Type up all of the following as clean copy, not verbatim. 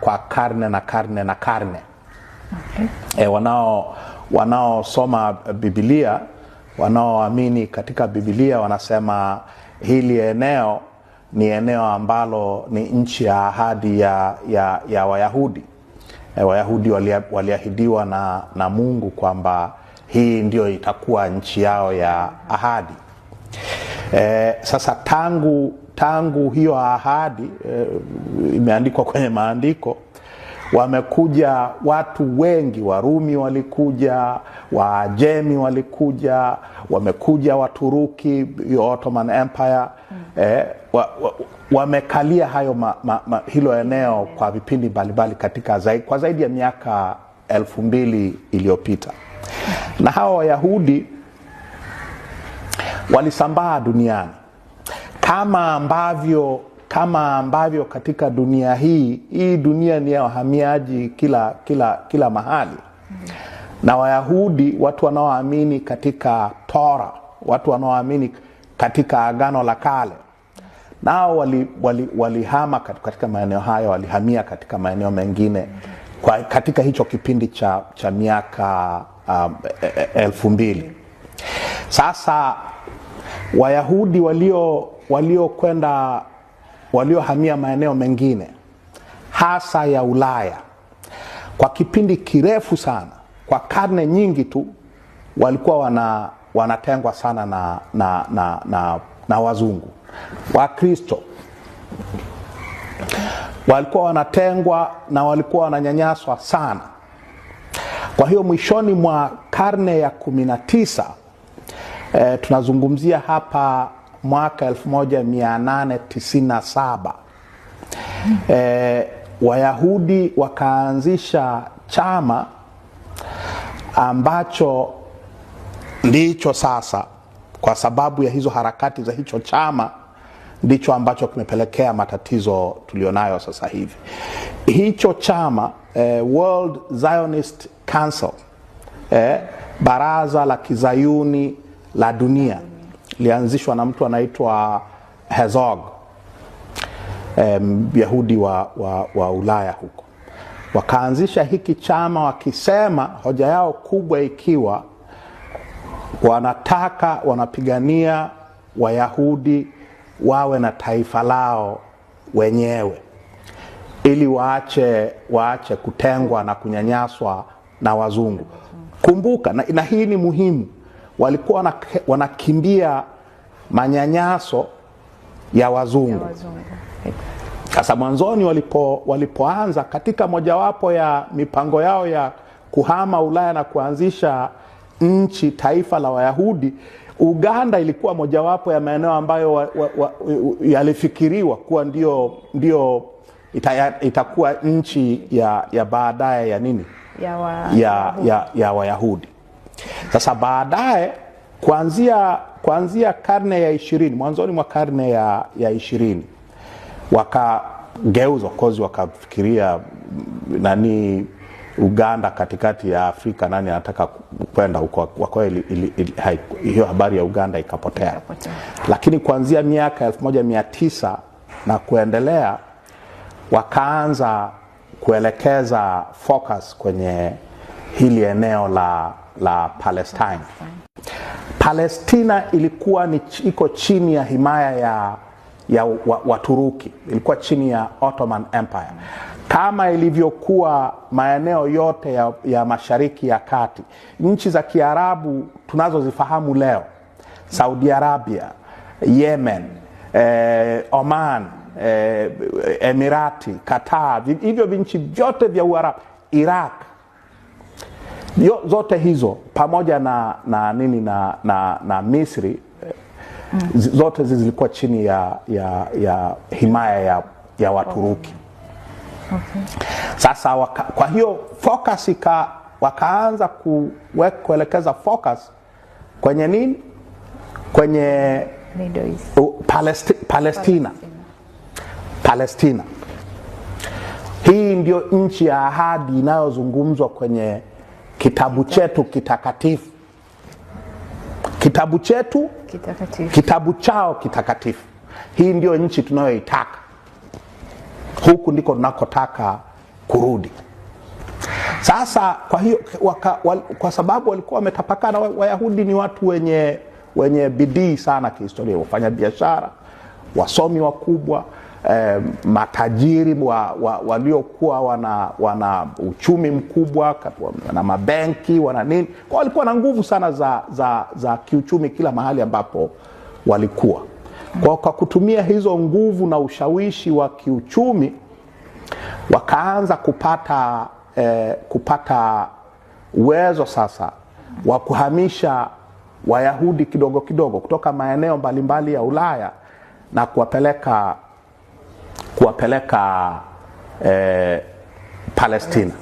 kwa karne na karne na karne. Okay. Wanaosoma Biblia, wanaoamini katika Biblia wanasema hili eneo ni eneo ambalo ni nchi ya ahadi ya Wayahudi. Wayahudi waliahidiwa na Mungu kwamba hii ndio itakuwa nchi yao ya ahadi. Sasa tangu hiyo ahadi imeandikwa kwenye maandiko, wamekuja watu wengi. Warumi walikuja, Waajemi walikuja, wamekuja Waturuki, Ottoman Empire. Wamekalia hilo eneo kwa vipindi mbalimbali kwa zaidi ya miaka 2000 iliyopita. Na hawa Wayahudi walisambaa duniani kama ambavyo katika dunia hii dunia ni ya wahamiaji kila mahali. Na Wayahudi, watu wanaoamini katika Torah, watu wanaoamini katika Agano la Kale, nao walihama katika maeneo hayo, walihamia katika maeneo mengine katika hicho kipindi cha miaka 2000. Sasa Wayahudi waliohamia maeneo mengine hasa ya Ulaya kwa kipindi kirefu sana, kwa karne nyingi tu, walikuwa wanatengwa sana na wazungu. Wakristo walikuwa wanatengwa na walikuwa wananyanyaswa sana. Kwa hiyo mwishoni mwa karne ya 19, tunazungumzia hapa mwaka 1897, Wayahudi wakaanzisha chama ambacho ndicho sasa, kwa sababu ya hizo harakati za hicho chama, ndicho ambacho kimepelekea matatizo tulionayo sasa hivi. Hicho chama, World Zionist Council, baraza la kizayuni la dunia, lianzishwa na mtu anaitwa Herzog, Yahudi wa Ulaya huko. Wakaanzisha hiki chama wakisema, hoja yao kubwa ikiwa wanapigania Wayahudi wawe na taifa lao wenyewe, ili waache kutengwa na kunyanyaswa na wazungu. Kumbuka, na hii ni muhimu, walikuwa wanakimbia manyanyaso ya wazungu. Sasa mwanzoni walipoanza katika mojawapo ya mipango yao ya kuhama Ulaya na kuanzisha taifa la Wayahudi, Uganda ilikuwa mojawapo ya maeneo ambayo yalifikiriwa kuwa ndio itakuwa nchi ya baadaye ya nini? Ya Wayahudi. Sasa baadaye kuanzia karne ya 20, mwanzoni mwa karne ya 20, wakageuza kozi, wakafikiria Uganda katikati ya Afrika, nani anataka kwenda huko? Kwa kweli hiyo habari ya Uganda ikapotea. Lakini kuanzia miaka 1900 na kuendelea, wakaanza kuelekeza focus kwenye hili eneo la Palestine. Palestina ilikuwa iko chini ya himaya ya Waturuki, ilikuwa chini ya Ottoman Empire, kama ilivyokuwa maeneo yote ya Mashariki ya Kati. Nchi za Kiarabu tunazozifahamu leo, Saudi Arabia, Yemen, Oman, Emirati, Qatar, hivyo nchi vyote vya Uarabu, Iraq, zote hizo pamoja na Misri, zote zilikuwa chini ya himaya ya Waturuki. Okay. Sasa kwa hiyo focus wakaanza kuelekeza focus kwenye nini? Kwenye Palestina. Hii ndio nchi ya ahadi inayozungumzwa kwenye kitabu chetu kitakatifu. Kitabu chetu kitakatifu. Kitabu chao kitakatifu. Hii ndio nchi tunayoitaka. Huku ndiko tunakotaka kurudi. Sasa kwa hiyo kwa sababu walikuwa wametapakana, Wayahudi ni watu wenye bidii sana kihistoria, wafanya biashara, wasomi wakubwa, matajiri waliokuwa wana uchumi mkubwa, wana mabenki, wana nini. Kwa walikuwa na nguvu sana za kiuchumi kila mahali ambapo walikuwa. Kwa kutumia hizo nguvu na ushawishi wa kiuchumi, wakaanza kupata uwezo sasa wa kuhamisha Wayahudi kidogo kidogo kutoka maeneo mbalimbali ya Ulaya na kuwapeleka Palestina.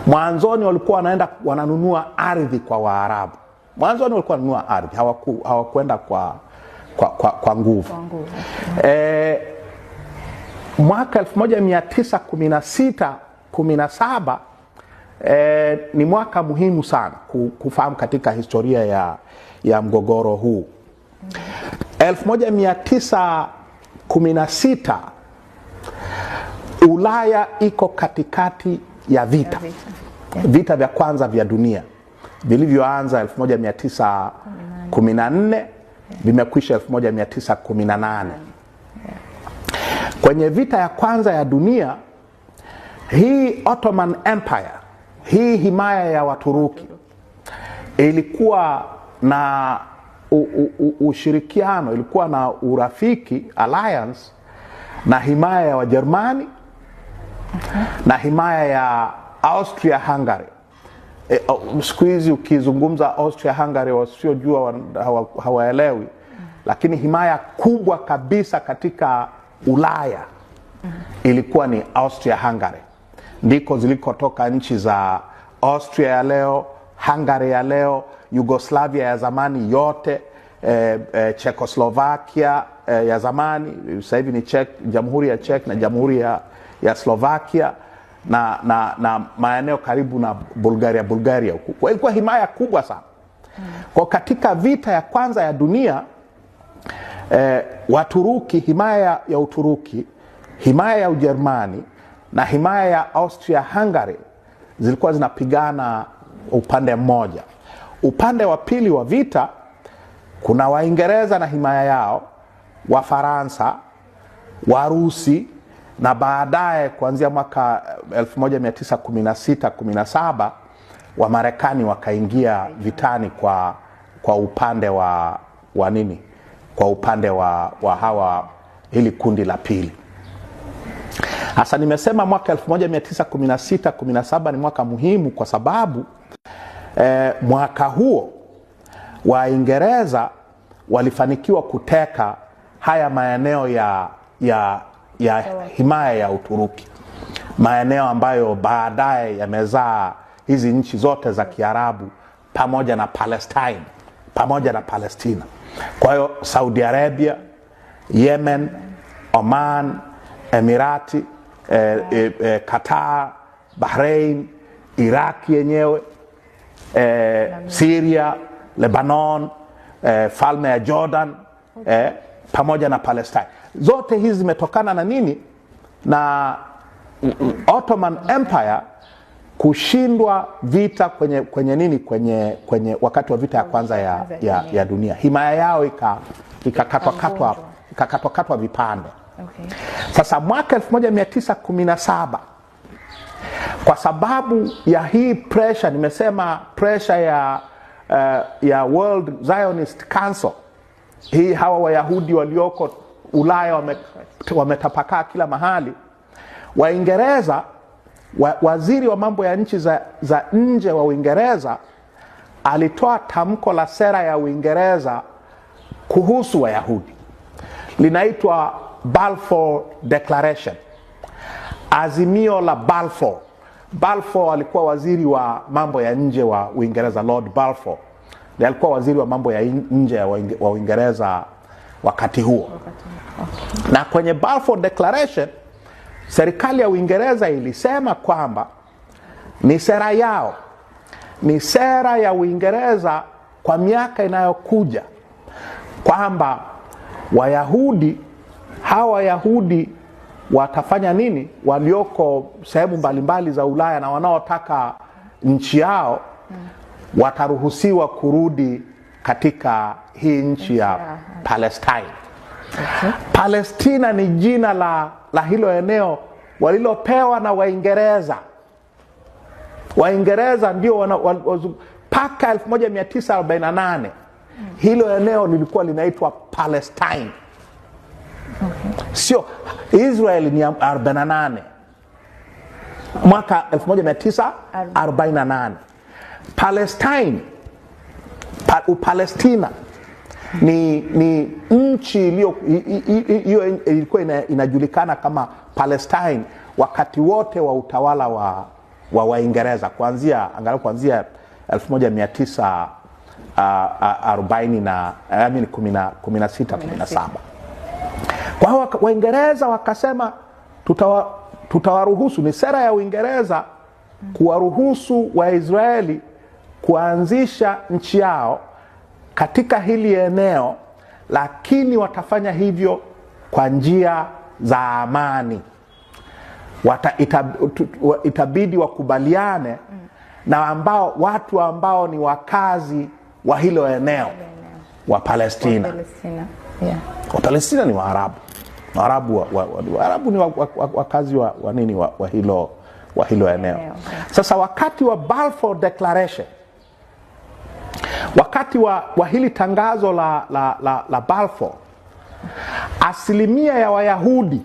Mwanzoni walikuwa wananunua ardhi kwa Waarabu. Mwanzoni walikuwa wananunua ardhi, hawakwenda kwa nguvu. Mwaka 1916-17 ni mwaka muhimu sana kufahamu katika historia ya mgogoro huu. 1916 Ulaya iko katikati ya vita vya kwanza vya dunia vilivyoanza 1914, vimekwisha 1918. Kwenye vita ya kwanza ya dunia hii, Ottoman Empire, hii himaya ya Waturuki, ilikuwa na ushirikiano, ilikuwa na urafiki, alliance, na himaya ya Wajerumani na himaya ya Austria Hungary. Siku hizi ukizungumza Austria Hungary wasiojua hawaelewi, lakini himaya kubwa kabisa katika Ulaya ilikuwa ni Austria Hungary. Ndiko zilikotoka nchi za Austria ya leo, Hungary ya leo, Yugoslavia ya zamani yote, Czechoslovakia ya zamani, sasa hivi ni Jamhuri ya Czech na Jamhuri ya Slovakia, na maeneo karibu na Bulgaria huko. Kwa ilikuwa himaya kubwa sana. Kwa katika vita ya kwanza ya dunia, Waturuki, himaya ya Uturuki, himaya ya Ujerumani na himaya ya Austria Hungary zilikuwa zinapigana upande mmoja. Upande wa pili wa vita kuna Waingereza na himaya yao, Wafaransa, Warusi, na baadaye kuanzia mwaka 1916-17 wa Marekani wakaingia vitani kwa upande wa nini? Kwa upande wa hawa, hili kundi la pili. Hasa nimesema mwaka 1916-17 ni mwaka muhimu kwa sababu mwaka huo Waingereza walifanikiwa kuteka haya maeneo ya himaya ya Uturuki, maeneo ambayo baadaye yamezaa hizi nchi zote za Kiarabu pamoja na Palestina. Kwa hiyo Saudi Arabia, Yemen, Oman, Emirati, Qatar, Bahrain, Iraq yenyewe, Syria, Lebanon, falme ya Jordan, pamoja na Palestine. Zote hizi zimetokana na nini? Na Ottoman Empire kushindwa vita kwenye nini? Kwenye wakati wa vita ya kwanza ya dunia. Himaya yao ikakatwa vipande. Okay. Sasa mwaka 1917 kwa sababu ya hii pressure, nimesema pressure ya World Zionist Council, hii hawa Wayahudi walioko Ulaya wametapakaa kila mahali. Waingereza, waziri wa mambo ya nchi za nje wa Uingereza alitoa tamko la sera ya Uingereza kuhusu Wayahudi, linaitwa Balfour Declaration, azimio la Balfour. Balfour alikuwa waziri wa mambo ya nje wa Uingereza, Lord Balfour. Ndiye alikuwa waziri wa mambo ya nje wa Uingereza wakati huo. Okay. Na kwenye Balfour Declaration, serikali ya Uingereza ilisema kwamba ni sera yao, ni sera ya Uingereza kwa miaka inayokuja, kwamba Wayahudi, hawa Wayahudi watafanya nini walioko sehemu mbalimbali za Ulaya na wanaotaka nchi yao wataruhusiwa kurudi katika hii nchi ya Palestine. Palestina ni jina la hilo eneo walilopewa na Waingereza. Waingereza ndio mpaka 1948 hilo eneo lilikuwa linaitwa Palestine. Sio Israel ni 48 mwaka 1948. Palestine Palestina ni nchi ilikuwa inajulikana kama Palestine wakati wote wa utawala wa Waingereza kuanzia 1940 na 17. Kwa hiyo Waingereza wakasema tutawaruhusu, ni sera ya Uingereza kuwaruhusu Waisraeli kuanzisha nchi yao katika hili eneo, lakini watafanya hivyo kwa njia za amani. Itabidi wakubaliane na watu ambao ni wakazi wa hilo eneo wa Palestina. Wapalestina ni Waarabu. Waarabu ni wakazi wa nini wa hilo eneo. Sasa wakati wa Balfour Declaration, wakati wa hili tangazo la Balfour, asilimia ya Wayahudi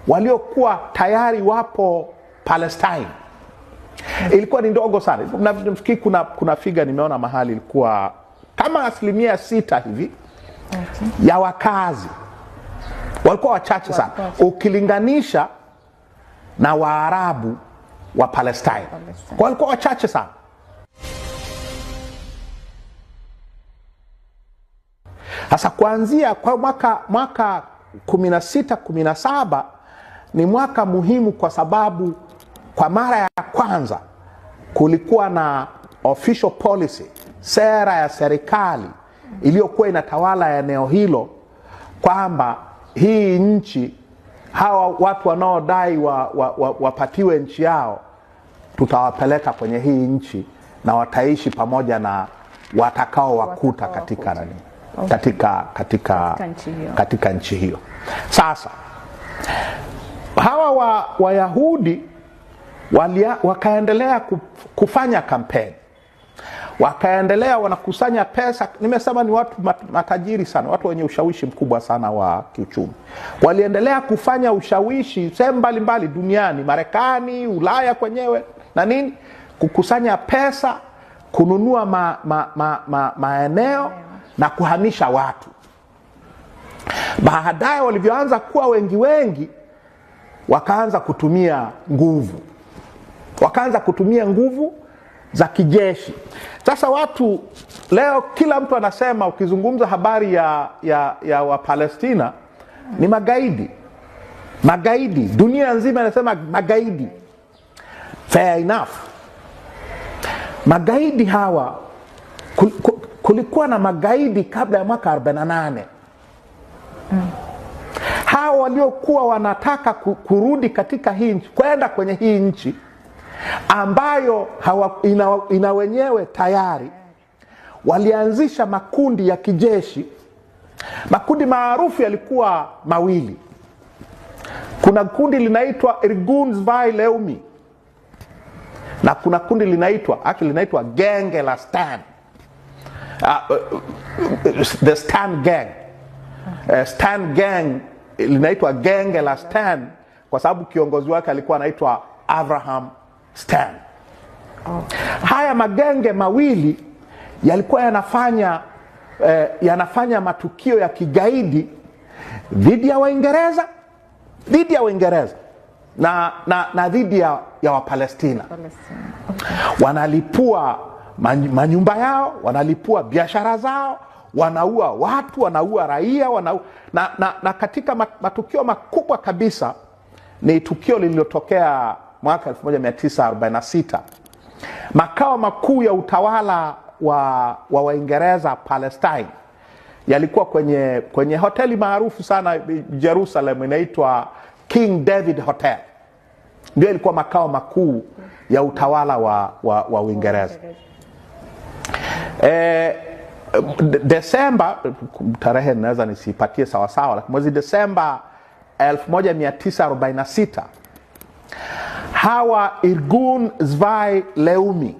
waliokuwa tayari wapo Palestine ilikuwa ni ndogo sana. Nafikiri kuna figa nimeona mahali ilikuwa kama 6% hivi ya wakazi. Walikuwa wachache sana ukilinganisha na Waarabu wa Palestine. Walikuwa wachache sana. Sasa kuanzia kwa mwaka 16-17 ni mwaka muhimu kwa sababu kwa mara ya kwanza kulikuwa na official policy, sera ya serikali iliyokuwa inatawala eneo hilo, kwamba hii nchi, hawa watu wanaodai wapatiwe nchi yao, tutawapeleka kwenye hii nchi na wataishi pamoja na watakao wakuta katika nani, katika nchi hiyo. Sasa hawa Wayahudi wakaendelea kufanya kampeni, wakaendelea wanakusanya pesa. Nimesema ni watu matajiri sana, watu wenye ushawishi mkubwa sana wa kiuchumi. Waliendelea kufanya ushawishi sehemu mbalimbali duniani, Marekani, Ulaya kwenyewe na nini, kukusanya pesa, kununua maeneo na kuhamisha watu. Baadaye walivyoanza kuwa wengi, wakaanza kutumia nguvu za kijeshi. Sasa watu leo, kila mtu anasema, ukizungumza habari ya Wapalestina ni magaidi. Dunia nzima inasema magaidi. Fair enough. Magaidi hawa, kulikuwa na magaidi kabla ya mwaka 48. Hawa waliokuwa wanataka kurudi katika hii nchi, kwenda kwenye hii nchi ambayo ina wenyewe tayari, walianzisha makundi ya kijeshi. Makundi maarufu yalikuwa mawili. Kuna kundi linaitwa Irgun Zvi Leumi na kuna kundi linaitwa Genge la Stan, the Stan Gang. Stan Gang linaitwa Genge la Stan kwa sababu kiongozi wake alikuwa anaitwa Abraham Stan. Haya magenge mawili yalikuwa yanafanya matukio ya kigaidi dhidi ya Waingereza na dhidi ya Wapalestina. Wanalipua manyumba yao, wanalipua biashara zao, wanaua watu, wanaua raia, na katika matukio makubwa kabisa ni tukio lililotokea mwaka 1946. Makao makuu ya utawala wa Waingereza Palestine yalikuwa kwenye hoteli maarufu sana Jerusalem, inaitwa King David Hotel. Ndio ilikuwa makao makuu ya utawala wa Uingereza. Desemba, tarehe naweza nisipatie sawa sawa, lakini mwezi Desemba 1946 hawa Irgun Zvi Leumi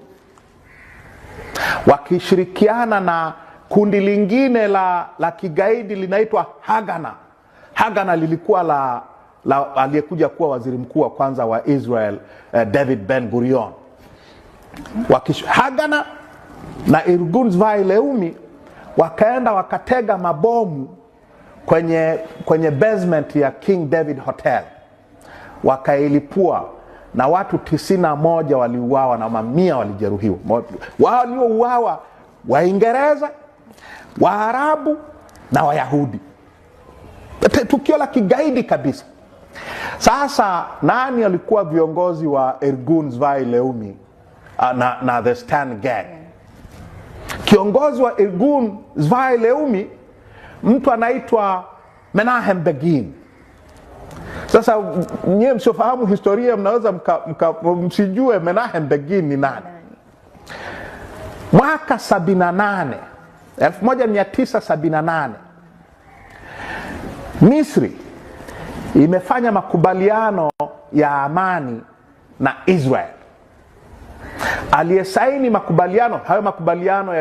wakishirikiana na kundi lingine la kigaidi linaitwa Haganah. Haganah lilikuwa la aliyekuja kuwa waziri mkuu wa kwanza wa Israel, David Ben Gurion. Haganah na Irgun Zvi Leumi wakaenda wakatega mabomu kwenye basement ya King David Hotel, wakailipua na watu 91 waliuawa na mamia walijeruhiwa. Waliouawa Waingereza, Waarabu na Wayahudi. Tukio la kigaidi kabisa. Sasa nani alikuwa viongozi wa Irgun Zvi Leumi na the Stan Gang? Kiongozi wa Irgun Zvi Leumi mtu anaitwa Menahem Begin. Sasa nyewe msiofahamu historia mnaweza msijue Menahem Begin ni nani. Mwaka 1978 Misri imefanya makubaliano ya amani na Israel. Aliyesaini makubaliano hayo, makubaliano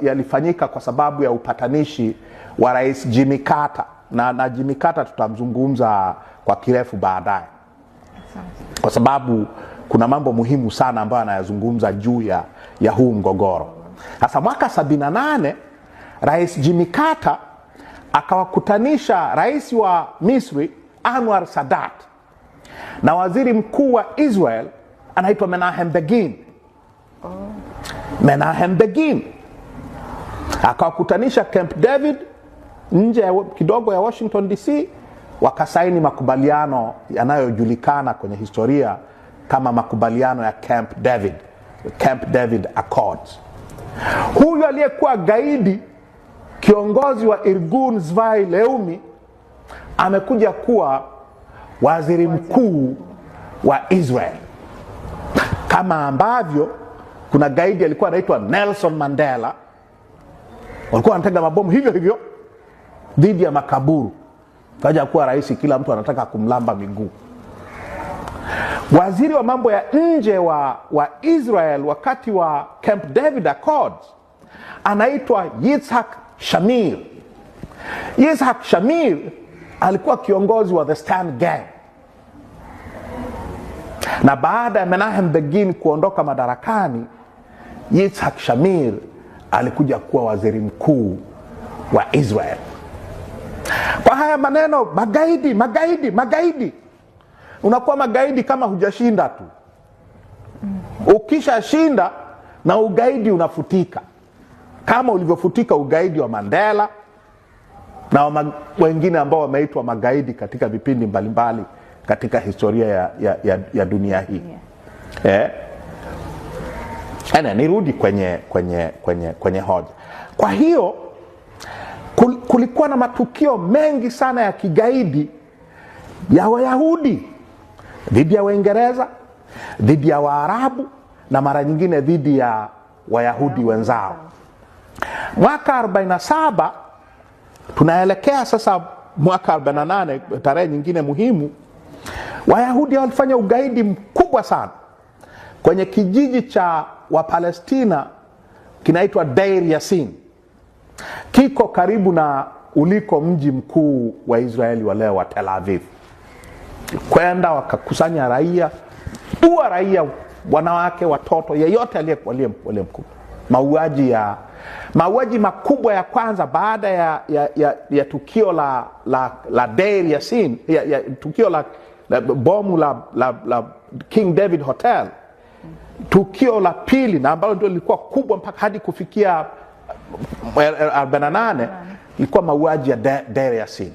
yalifanyika kwa sababu ya upatanishi wa Rais Jimmy Carter, na Jimmy Carter tutamzungumza kwa kirefu baadaye, kwa sababu kuna mambo muhimu sana ambayo anayazungumza juu ya huu mgogoro. Sasa mwaka 78 Rais Jimmy Carter akawakutanisha rais wa Misri Anwar Sadat na waziri mkuu wa Israel anaitwa Menahem Begin. Menahem Begin akawakutanisha Camp David nje kidogo ya Washington DC, wakasaini makubaliano yanayojulikana kwenye historia kama makubaliano ya Camp David Accords. Huyu aliyekuwa gaidi, kiongozi wa Irgun Zvi Leumi, amekuja kuwa waziri mkuu wa Israel. Kama ambavyo kuna gaidi alikuwa anaitwa Nelson Mandela, walikuwa wanatega mabomu hivyo dhidi ya makaburu, kaja kuwa rais, kila mtu anataka kumlamba miguu. Waziri wa mambo ya nje wa Israel wakati wa Camp David Accords anaitwa Yitzhak Shamir. Yitzhak Shamir alikuwa kiongozi wa the Stan Gang, na baada ya Menahem Begin kuondoka madarakani, Yitzhak Shamir alikuja kuwa waziri mkuu wa Israel. Kwa haya maneno, magaidi. Unakuwa magaidi kama hujashinda tu. Ukisha shinda na ugaidi unafutika, kama ulivyofutika ugaidi wa Mandela na wengine ambao wameitwa magaidi katika vipindi mbalimbali katika historia ya dunia hii. Nirudi kwenye hoja. Kwa hiyo kulikuwa na matukio mengi sana ya kigaidi ya Wayahudi dhidi ya Waingereza, dhidi ya Waarabu na mara nyingine dhidi ya Wayahudi wenzao. Mwaka 47 tunaelekea sasa mwaka 48, tarehe nyingine muhimu. Wayahudi walifanya ugaidi mkubwa sana kwenye kijiji cha Wapalestina kinaitwa Deir Yassin. Kiko karibu na uliko mji mkuu wa Israeli wa leo wa Tel Aviv. Kwenda wakakusanya raia, wanawake, watoto, yeyote aliye mkubwa. Mauaji makubwa ya kwanza baada ya tukio la Deir Yassin, tukio la bomu la King David Hotel. Tukio la pili, na ambalo ndio lilikuwa kubwa mpaka hadi kufikia 48, ilikuwa mauaji ya Deir Yassin.